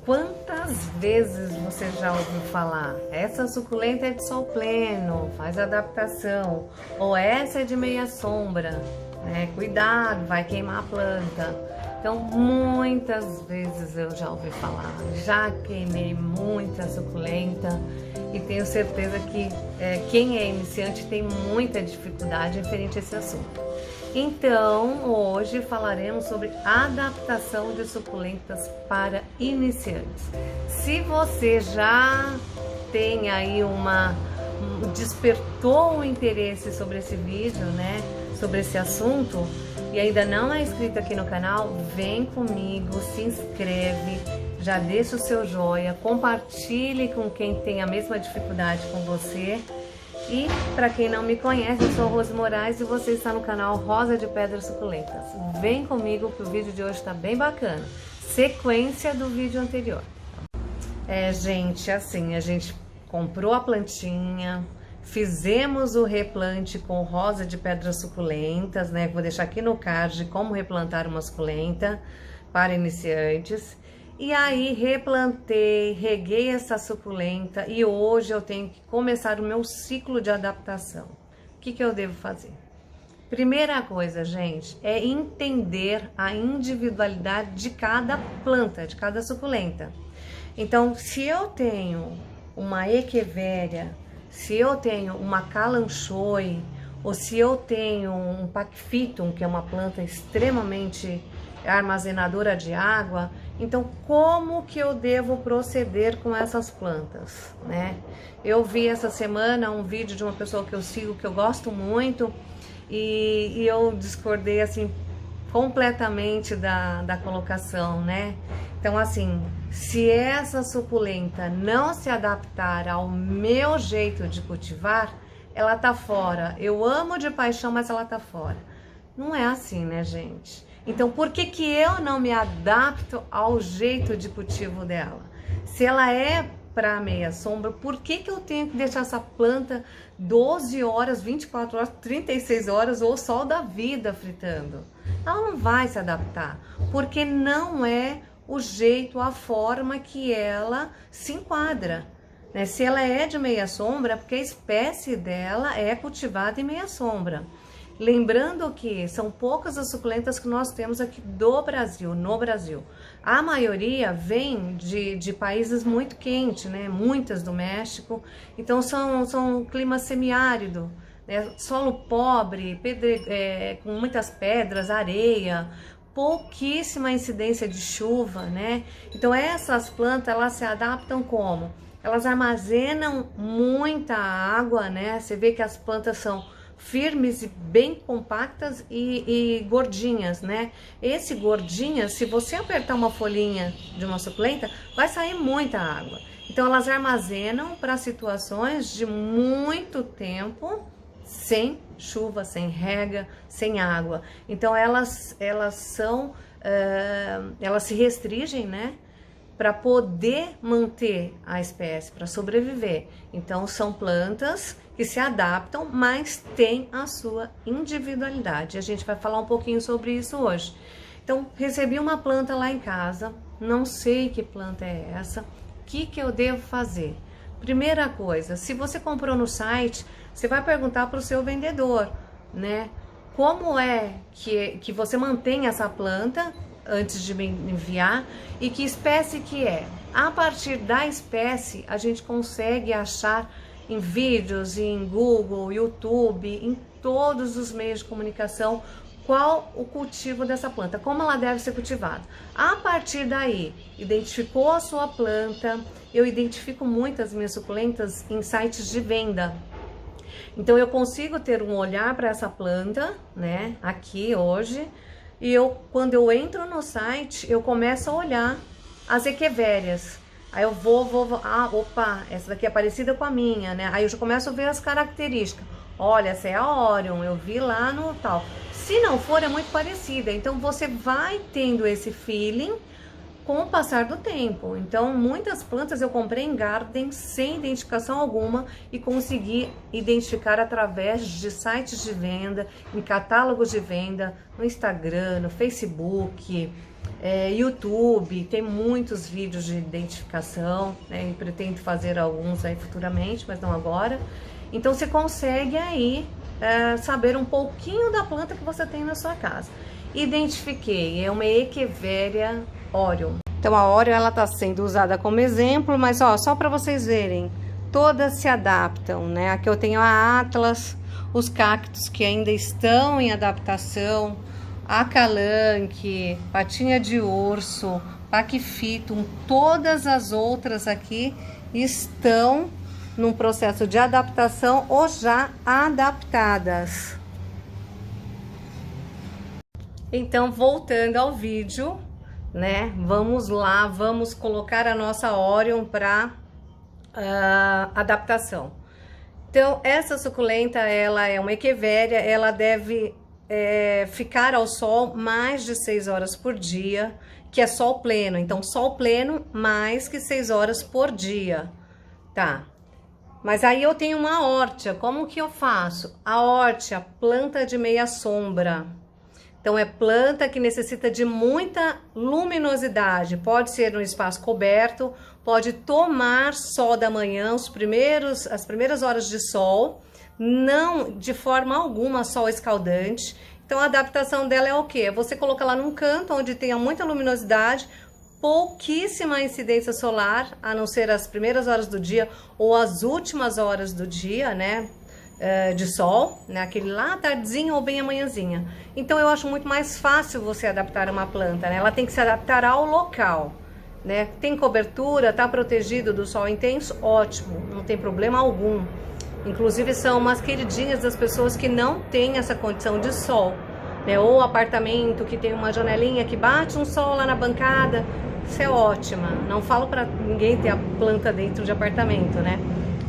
Quantas vezes você já ouviu falar? Essa suculenta é de sol pleno, faz adaptação. Ou essa é de meia sombra, né? Cuidado, vai queimar a planta. Então, muitas vezes eu já ouvi falar, já queimei muita suculenta e tenho certeza que quem é iniciante tem muita dificuldade referente a esse assunto. Então, hoje falaremos sobre adaptação de suculentas para iniciantes. Se você já tem aí despertou um interesse sobre esse vídeo, né, sobre esse assunto, e ainda não é inscrito aqui no canal, vem comigo, se inscreve, já deixa o seu joinha, compartilhe com quem tem a mesma dificuldade com você. E para quem não me conhece, eu sou Rose Moraes e você está no canal Rosa de Pedras Suculentas. Vem comigo que o vídeo de hoje está bem bacana. Sequência do vídeo anterior. Gente, assim, a gente comprou a plantinha, fizemos o replante com rosa de pedras suculentas, né? Vou deixar aqui no card como replantar uma suculenta para iniciantes. E aí replantei, reguei essa suculenta e hoje eu tenho que começar o meu ciclo de adaptação. O que eu devo fazer? Primeira coisa, gente, é entender a individualidade de cada planta, de cada suculenta. Então, se eu tenho uma echeveria, se eu tenho uma kalanchoe, ou se eu tenho um Pachyphytum, que é uma planta extremamente armazenadora de água, então como que eu devo proceder com essas plantas, né? Eu vi essa semana um vídeo de uma pessoa que eu sigo, que eu gosto muito, e eu discordei assim completamente da colocação, né? Então assim, se essa suculenta não se adaptar ao meu jeito de cultivar, ela tá fora. Eu amo de paixão, mas ela tá fora. Não é assim, né, gente? Então, por que eu não me adapto ao jeito de cultivo dela? Se ela é para meia sombra, por que eu tenho que deixar essa planta 12 horas, 24 horas, 36 horas ou o sol da vida fritando? Ela não vai se adaptar, porque não é o jeito, a forma que ela se enquadra. Né? Se ela é de meia sombra, é porque a espécie dela é cultivada em meia sombra. Lembrando que são poucas as suculentas que nós temos aqui no Brasil. A maioria vem de países muito quentes, né? Muitas do México. Então são clima semiárido, né? Solo pobre, com muitas pedras, areia, pouquíssima incidência de chuva, né? Então essas plantas, elas se adaptam como? Elas armazenam muita água, né? Você vê que as plantas são firmes e bem compactas e gordinhas, né? Esse gordinha, se você apertar uma folhinha de uma suculenta, vai sair muita água. Então elas armazenam para situações de muito tempo sem chuva, sem rega, sem água. Então elas se restringem, né? Para poder manter a espécie, para sobreviver. Então são plantas que se adaptam, mas têm a sua individualidade. A gente vai falar um pouquinho sobre isso hoje. Então recebi uma planta lá em casa, não sei que planta é essa, o que eu devo fazer? Primeira coisa, se você comprou no site, você vai perguntar para o seu vendedor, né? Como é que você mantém essa planta antes de me enviar e que espécie que é. A partir da espécie a gente consegue achar em vídeos, em Google, YouTube, em todos os meios de comunicação qual o cultivo dessa planta, como ela deve ser cultivada. A partir daí, identificou a sua planta, eu identifico muitas minhas suculentas em sites de venda. Então eu consigo ter um olhar para essa planta, né, aqui hoje. E quando eu entro no site, eu começo a olhar as echeverias. Aí eu opa, essa daqui é parecida com a minha, né? Aí eu já começo a ver as características. Olha, essa é a Orion, eu vi lá no tal. Se não for, é muito parecida. Então você vai tendo esse feeling com o passar do tempo. Então muitas plantas eu comprei em garden sem identificação alguma e consegui identificar através de sites de venda, em catálogos de venda, no Instagram, no Facebook, YouTube, tem muitos vídeos de identificação, né? E pretendo fazer alguns aí futuramente, mas não agora. Então você consegue aí saber um pouquinho da planta que você tem na sua casa. Identifiquei, é uma Echeveria Orion. Então a Orion ela está sendo usada como exemplo, mas ó, só para vocês verem, todas se adaptam, né? Aqui eu tenho a Atlas, os cactos que ainda estão em adaptação, a calanque, patinha de urso, paquifitum, todas as outras aqui estão num processo de adaptação ou já adaptadas. Então, voltando ao vídeo, né? Vamos lá, vamos colocar a nossa Orion para adaptação. Então, essa suculenta, ela é uma Echeveria, ela deve ficar ao sol mais de 6 horas por dia, que é sol pleno. Então, sol pleno mais que 6 horas por dia, tá? Mas aí eu tenho uma órtia, como que eu faço? A órtia, planta de meia sombra. Então, é planta que necessita de muita luminosidade. Pode ser no espaço coberto, pode tomar sol da manhã, as primeiras horas de sol, não de forma alguma sol escaldante. Então, a adaptação dela é o quê? É você colocar ela num canto onde tenha muita luminosidade, pouquíssima incidência solar, a não ser as primeiras horas do dia ou as últimas horas do dia, né? De sol, né? Aquele lá tardinho ou bem amanhãzinha. Então eu acho muito mais fácil você adaptar uma planta, né? Ela tem que se adaptar ao local, né? Tem cobertura, tá protegido do sol intenso, ótimo, não tem problema algum. Inclusive são umas queridinhas das pessoas que não têm essa condição de sol, né? Ou apartamento que tem uma janelinha que bate um sol lá na bancada, isso é ótima. Não falo para ninguém ter a planta dentro de apartamento, né?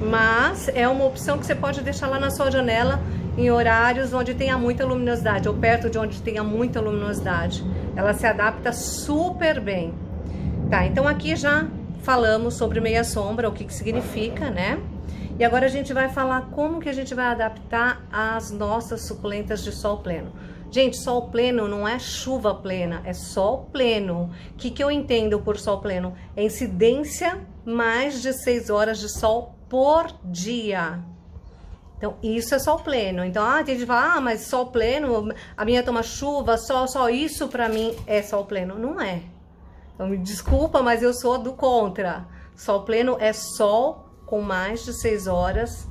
Mas é uma opção que você pode deixar lá na sua janela em horários onde tenha muita luminosidade ou perto de onde tenha muita luminosidade. Ela se adapta super bem. Tá, então aqui já falamos sobre meia sombra, o que significa, né? E agora a gente vai falar como que a gente vai adaptar as nossas suculentas de sol pleno. Gente, sol pleno não é chuva plena, é sol pleno. O que eu entendo por sol pleno? É incidência mais de 6 horas de sol por dia. Então, isso é sol pleno. Então, tem gente que fala, mas sol pleno, a minha toma chuva, só isso pra mim é sol pleno. Não é. Então, me desculpa, mas eu sou do contra. Sol pleno é sol com mais de 6 horas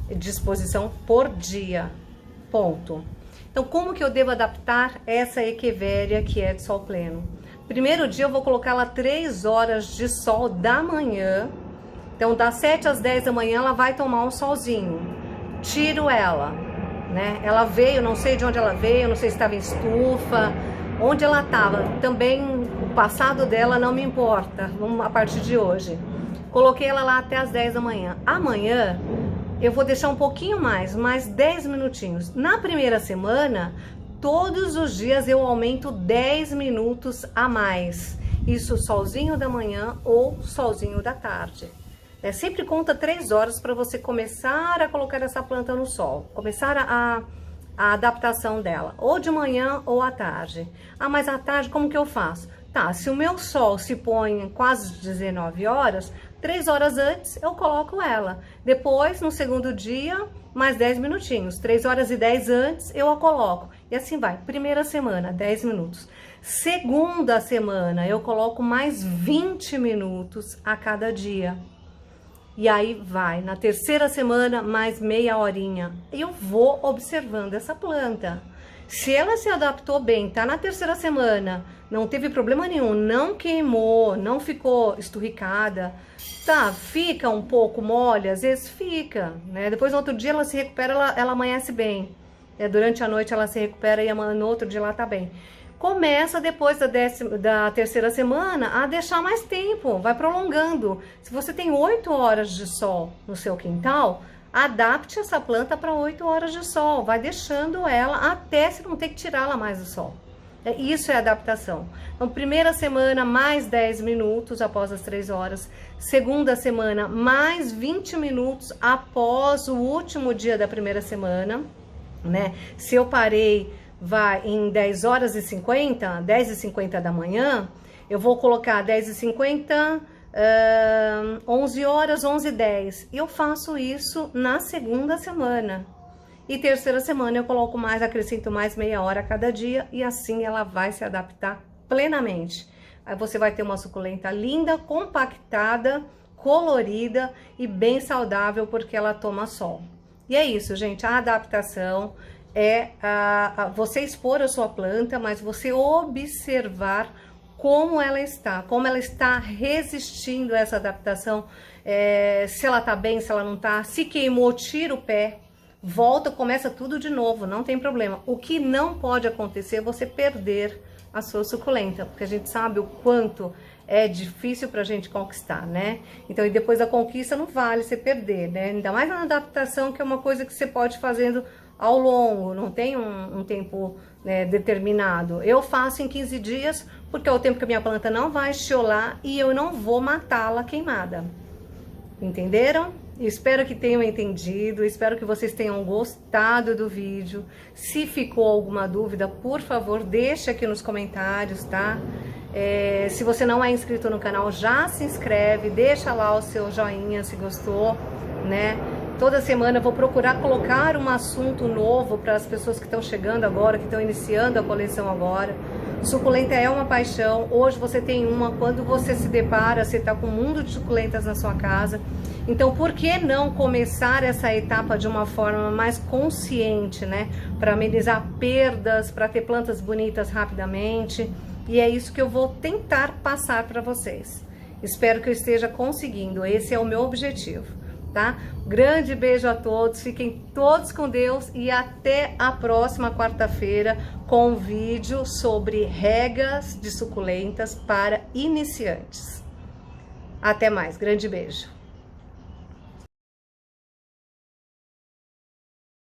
de exposição por dia. Ponto. Então, como que eu devo adaptar essa Echeveria que é de sol pleno? Primeiro dia eu vou colocar ela 3 horas de sol da manhã. Então, das 7 às 10 da manhã, ela vai tomar um solzinho. Tiro ela, né? Ela veio, não sei de onde ela veio, não sei se estava em estufa, onde ela estava. Também, o passado dela não me importa, a partir de hoje. Coloquei ela lá até as 10 da manhã. Amanhã, eu vou deixar um pouquinho mais 10 minutinhos. Na primeira semana, todos os dias eu aumento 10 minutos a mais. Isso solzinho da manhã ou solzinho da tarde. Sempre conta 3 horas para você começar a colocar essa planta no sol, começar a adaptação dela, ou de manhã ou à tarde. Mas à tarde como que eu faço? Tá, se o meu sol se põe quase 19 horas, 3 horas antes eu coloco ela. Depois, no segundo dia, mais 10 minutinhos. 3 horas e 10 antes eu a coloco. E assim vai. Primeira semana, 10 minutos. Segunda semana, eu coloco mais 20 minutos a cada dia. E aí vai, na terceira semana, mais meia horinha. Eu vou observando essa planta. Se ela se adaptou bem, tá na terceira semana, não teve problema nenhum, não queimou, não ficou esturricada, tá, fica um pouco mole, às vezes fica, né? Depois no outro dia ela se recupera, ela amanhece bem. Durante a noite ela se recupera e no outro dia ela tá bem. Começa depois da terceira semana a deixar mais tempo, vai prolongando. Se você tem 8 horas de sol no seu quintal, adapte essa planta para 8 horas de sol, vai deixando ela até você não ter que tirá-la mais do sol. Isso é adaptação. Então, primeira semana, mais 10 minutos após as 3 horas. Segunda semana, mais 20 minutos após o último dia da primeira semana, né? Se eu parei vai em 10h50, 10h50 da manhã, eu vou colocar 10h50, 11 horas, 11h10. E eu faço isso na segunda semana. E terceira semana eu coloco mais, acrescento mais meia hora a cada dia, e assim ela vai se adaptar plenamente. Aí você vai ter uma suculenta linda, compactada, colorida e bem saudável, porque ela toma sol. E é isso, gente, a adaptação é você expor a sua planta, mas você observar como ela está resistindo a essa adaptação, se ela tá bem, se ela não tá, se queimou, tira o pé, volta, começa tudo de novo, não tem problema. O que não pode acontecer é você perder a sua suculenta, porque a gente sabe o quanto é difícil pra gente conquistar, né? Então, e depois da conquista não vale você perder, né? Ainda mais na adaptação, que é uma coisa que você pode ir fazendo ao longo, não tem um tempo, né, determinado. Eu faço em 15 dias, porque é o tempo que a minha planta não vai estiolar e eu não vou matá-la queimada. Entenderam? Espero que tenham entendido, espero que vocês tenham gostado do vídeo. Se ficou alguma dúvida, por favor, deixa aqui nos comentários, tá? Se você não é inscrito no canal, já se inscreve, deixa lá o seu joinha se gostou, né? Toda semana eu vou procurar colocar um assunto novo para as pessoas que estão chegando agora, que estão iniciando a coleção agora. Suculenta é uma paixão, hoje você tem uma, quando você se depara, você está com um mundo de suculentas na sua casa. Então, por que não começar essa etapa de uma forma mais consciente, né? Para amenizar perdas, para ter plantas bonitas rapidamente. E é isso que eu vou tentar passar para vocês. Espero que eu esteja conseguindo, esse é o meu objetivo, tá? Grande beijo a todos, fiquem todos com Deus e até a próxima quarta-feira com um vídeo sobre regas de suculentas para iniciantes. Até mais, grande beijo.